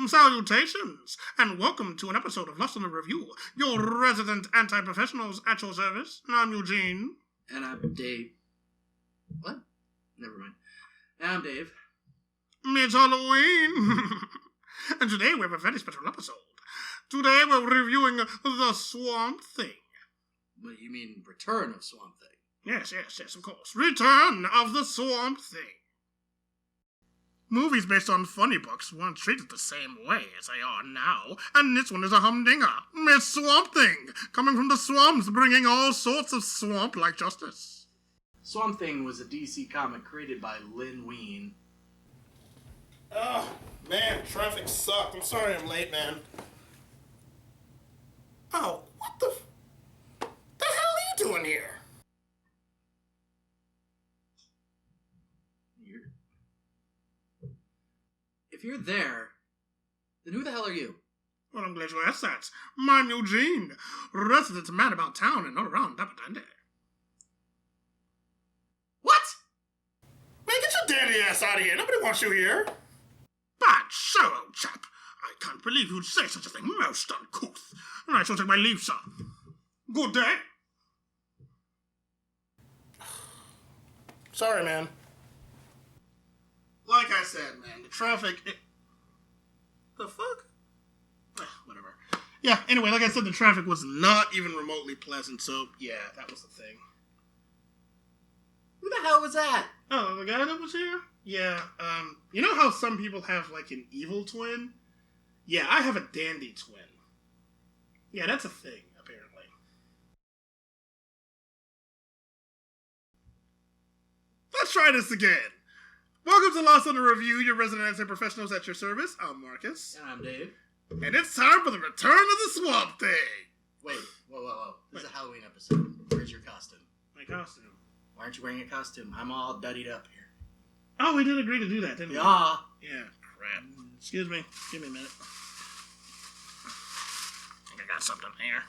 Salutations, and welcome to an episode of Lost in the Review, your resident anti-professionals at your service. I'm Eugene. And I'm Dave. What? Never mind. And I'm Dave. It's Halloween! And today we have a very special episode. Today we're reviewing The Swamp Thing. What, you mean Return of Swamp Thing? Yes, of course. Return of the Swamp Thing. Movies based on funny books weren't treated the same way as they are now, and this one is a humdinger. It's Swamp Thing, coming from the swamps, bringing all sorts of swamp-like justice. Swamp Thing was a DC comic created by Lynn Wein. Oh, man, traffic sucked. I'm sorry I'm late, man. Oh, what the hell are you doing here? If you're there, then who the hell are you? Well, I'm glad you asked that. I'm Eugene, resident man about town and all around Dapper Dandy. What? Man, get your dandy ass out of here. Nobody wants you here. Bad show, old chap. I can't believe you'd say such a thing. Most uncouth. I shall take my leave, sir. Good day. Sorry, man. Like I said, man, the traffic... The fuck? Whatever. Yeah, anyway, like I said, the traffic was not even remotely pleasant, so yeah, that was the thing. Who the hell was that? Oh, the guy that was here? Yeah, you know how some people have, like, an evil twin? Yeah, I have a dandy twin. Yeah, that's a thing, apparently. Let's try this again. Welcome to Lost on the Review, your resident anti-professionals at your service. I'm Marcus. And I'm Dave. And it's time for the return of the Swamp Thing. Wait, whoa. This is a Halloween episode. Where's your costume? My costume. Why aren't you wearing a costume? I'm all duddied up here. Oh, we did agree to do that, didn't we? Yeah. Yeah, crap. Excuse me. Give me a minute. I think I got something here.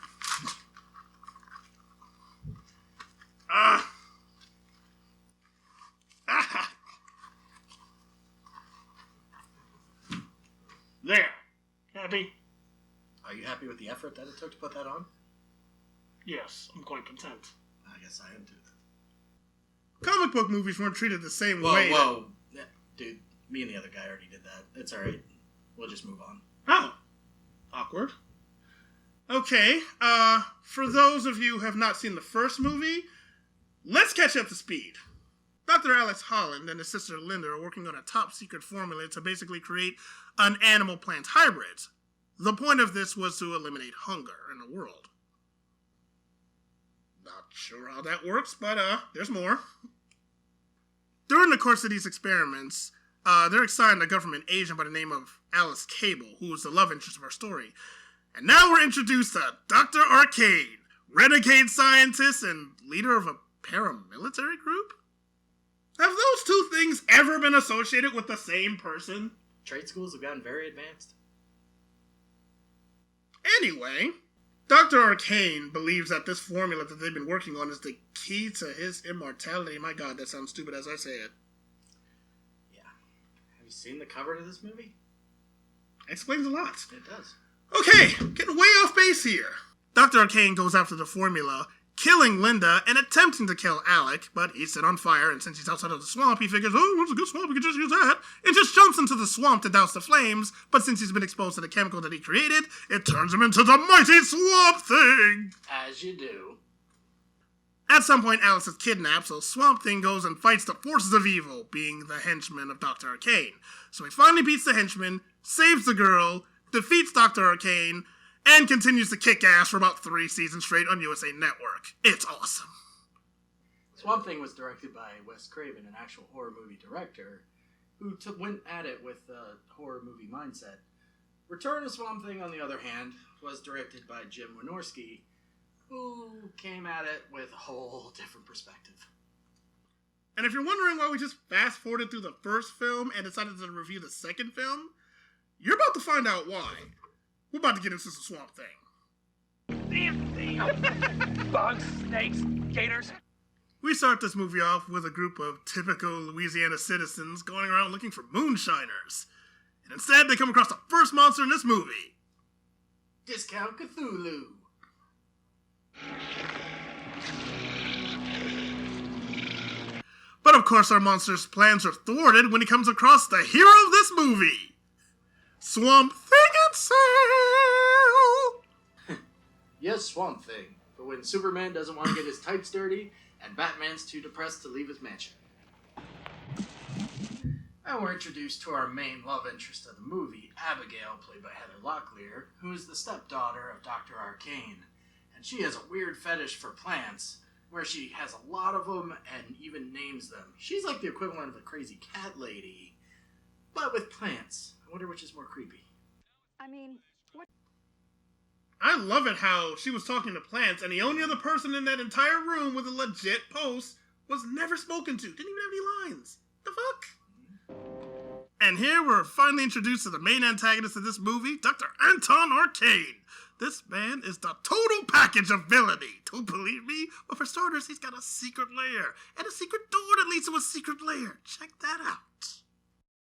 There. Happy? Are you happy with the effort that it took to put that on? Yes, I'm quite content. I guess I am too. Comic book movies weren't treated the same way. Whoa. Yeah, dude, me and the other guy already did that. It's alright. We'll just move on. Oh. Awkward. Okay, for those of you who have not seen the first movie, let's catch up to speed. Dr. Alex Holland and his sister Linda are working on a top-secret formula to basically create an animal-plant hybrid. The point of this was to eliminate hunger in the world. Not sure how that works, but there's more. During the course of these experiments, they're assigned a government agent by the name of Alice Cable, who is the love interest of our story. And now we're introduced to Dr. Arcane, renegade scientist and leader of a paramilitary group? Have those two things ever been associated with the same person? Trade schools have gotten very advanced. Anyway, Dr. Arcane believes that this formula that they've been working on is the key to his immortality. My god, that sounds stupid as I say it. Yeah. Have you seen the cover to this movie? Explains a lot. It does. Okay, getting way off base here. Dr. Arcane goes after the formula, killing Linda and attempting to kill Alec, but he's set on fire, and since he's outside of the swamp, he figures, oh, it's a good swamp, we can just use that, and just jumps into the swamp to douse the flames, but since he's been exposed to the chemical that he created, it turns him into the mighty Swamp Thing! As you do. At some point, Alice is kidnapped, so Swamp Thing goes and fights the forces of evil, being the henchmen of Dr. Arcane. So he finally beats the henchmen, saves the girl, defeats Dr. Arcane, and continues to kick ass for about 3 seasons straight on USA Network. It's awesome. Swamp Thing was directed by Wes Craven, an actual horror movie director, who went at it with a horror movie mindset. Return of Swamp Thing, on the other hand, was directed by Jim Wynorski, who came at it with a whole different perspective. And if you're wondering why we just fast-forwarded through the first film and decided to review the second film, you're about to find out why. We're about to get into the Swamp Thing. Bugs, snakes, gators. We start this movie off with a group of typical Louisiana citizens going around looking for moonshiners. Instead, they come across the first monster in this movie. Discount Cthulhu. But of course, our monster's plans are thwarted when he comes across the hero of this movie, Swamp Thing itself. Yes, Swamp Thing. But when Superman doesn't want to get his tights dirty, and Batman's too depressed to leave his mansion. And we're introduced to our main love interest of the movie, Abigail, played by Heather Locklear, who is the stepdaughter of Dr. Arcane. And she has a weird fetish for plants, where she has a lot of them and even names them. She's like the equivalent of a crazy cat lady, but with plants. I wonder which is more creepy. I mean, what? I love it how she was talking to plants, and the only other person in that entire room with a legit post was never spoken to. Didn't even have any lines. The fuck? And here we're finally introduced to the main antagonist of this movie, Dr. Anton Arcane. This man is the total package of villainy. Don't believe me? Well, for starters, he's got a secret lair, and a secret door that leads to a secret lair. Check that out.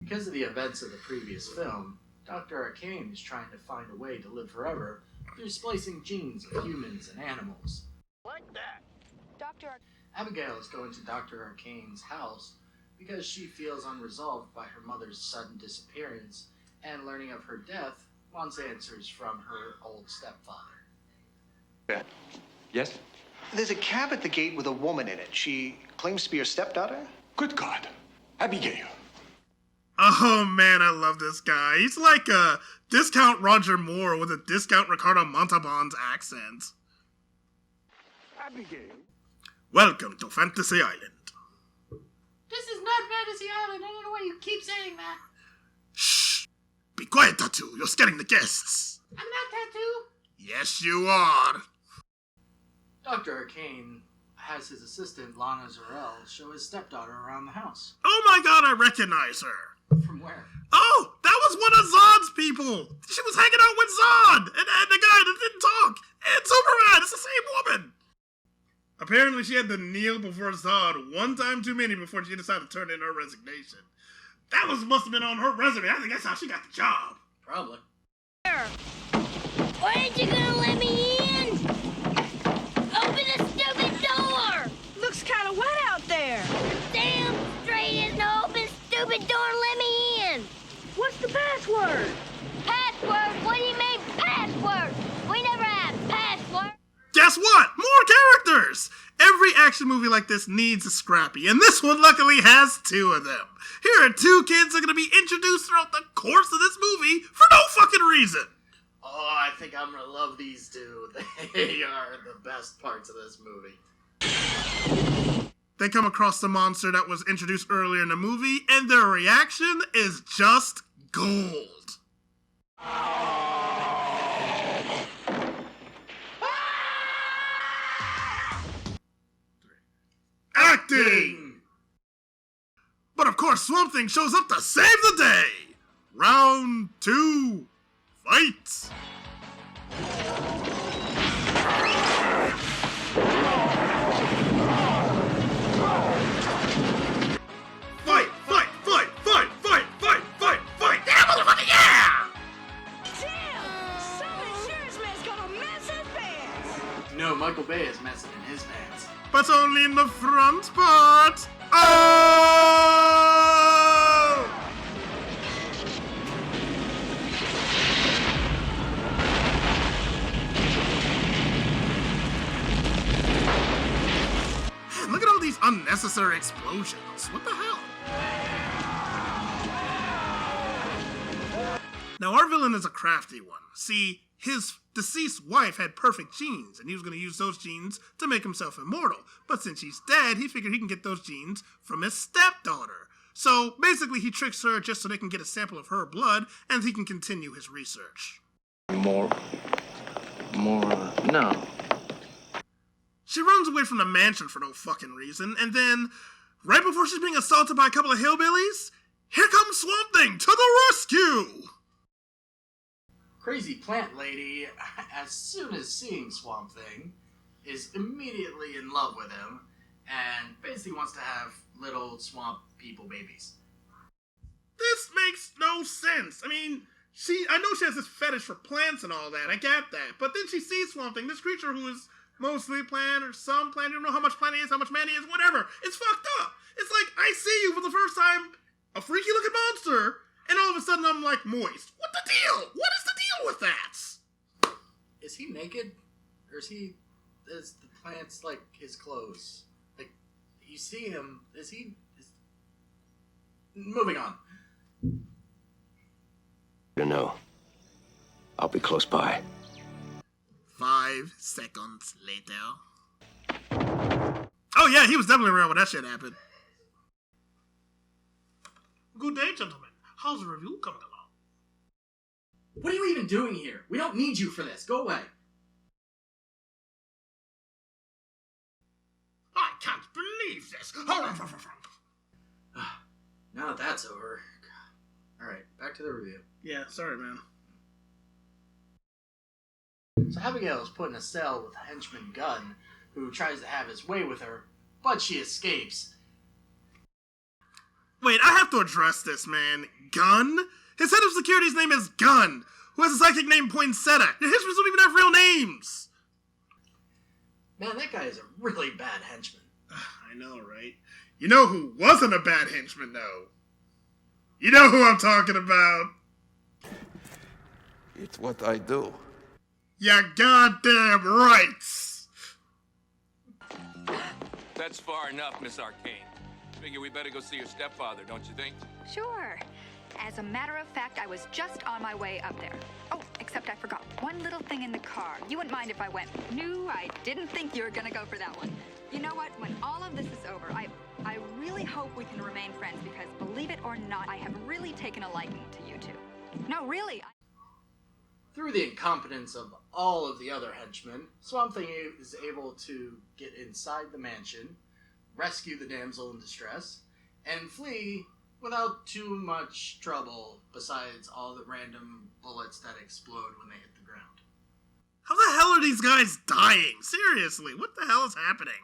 Because of the events of the previous film, Dr. Arcane is trying to find a way to live forever through splicing genes of humans and animals. Like that. Dr. Abigail is going to Dr. Arcane's house because she feels unresolved by her mother's sudden disappearance, and learning of her death wants answers from her old stepfather. Yes? There's a cab at the gate with a woman in it. She claims to be your stepdaughter? Good God. Abigail. Oh man, I love this guy. He's like a discount Roger Moore with a discount Ricardo Montalban's accent. Abigail. Welcome to Fantasy Island. This is not Fantasy Island. I don't know why you keep saying that. Shh! Be quiet, Tattoo. You're scaring the guests. I'm not Tattoo. Yes, you are. Dr. Arcane has his assistant, Lana Zarel, show his stepdaughter around the house. Oh my god, I recognize her. From where? Oh, that was one of Zod's people. She was hanging out with Zod and the guy that didn't talk. And Superman, it's the same woman. Apparently, she had to kneel before Zod one time too many before she decided to turn in her resignation. That must have been on her resume. I think that's how she got the job. Probably. Why aren't you gonna let me in? Open the stupid door! Looks kind of wet out there. Damn straight and open stupid door and let me in! What's the password? Password? What do you mean password? We never had password. Guess what? More characters! Every action movie like this needs a Scrappy, and this one luckily has two of them. Here are two kids that are going to be introduced throughout the course of this movie for no fucking reason. Oh, I think I'm gonna love these two. They are the best parts of this movie. They come across the monster that was introduced earlier in the movie, and their reaction is just gold. Acting! But of course, Swamp Thing shows up to save the day! Round 2, fight! Fight, fight, fight, fight, fight, fight, fight, fight! Yeah, motherfucker, yeah! Damn! Some insurance man's gonna mess his pants. No, Michael Bay is messing in his pants. But only in the front part! Oh! Man, look at all these unnecessary explosions. What the hell? Now, our villain is a crafty one. See, his deceased wife had perfect genes, and he was going to use those genes to make himself immortal. But since she's dead, he figured he can get those genes from his stepdaughter. So basically, he tricks her just so they can get a sample of her blood, and he can continue his research. More, no. She runs away from the mansion for no fucking reason, and then, right before she's being assaulted by a couple of hillbillies, here comes Swamp Thing to the rescue! Crazy plant lady, as soon as seeing Swamp Thing, is immediately in love with him and basically wants to have little swamp people babies. This makes no sense. I mean, I know she has this fetish for plants and all that. I get that. But then she sees Swamp Thing, this creature who is mostly plant or some plant. You don't know how much plant he is, how much man he is, whatever. It's fucked up. It's like, I see you for the first time, a freaky looking monster, and all of a sudden I'm like moist. What the deal? What is the deal with that? Is he naked? Or is the plants like his clothes? Like, you see him, moving on. You know, I'll be close by. 5 seconds later. Oh yeah, he was definitely around when that shit happened. Good day, gentlemen. How's the review coming along? What are you even doing here? We don't need you for this. Go away. I can't believe this. Now that that's over. Alright, back to the review. Yeah, sorry, man. So Abigail is put in a cell with henchman Gunn, who tries to have his way with her, but she escapes. Wait, I have to address this, man. Gunn? His head of security's name is Gunn, who has a psychic named Poinsettia. The henchmen don't even have real names. Man, that guy is a really bad henchman. I know, right? You know who wasn't a bad henchman, though? You know who I'm talking about. It's what I do. Ya goddamn rights. That's far enough, Miss Arcane. Figure we better go see your stepfather, don't you think? Sure. As a matter of fact, I was just on my way up there. Oh, except I forgot one little thing in the car. You wouldn't mind if I went? No, I didn't think you were gonna go for that one. You know what? When all of this is over, I really hope we can remain friends because, believe it or not, I have really taken a liking to you two. No, really. Through the incompetence of all of the other henchmen, Swamp Thing is able to get inside the mansion, rescue the damsel in distress, and flee without too much trouble besides all the random bullets that explode when they hit the ground. How the hell are these guys dying? Seriously, what the hell is happening?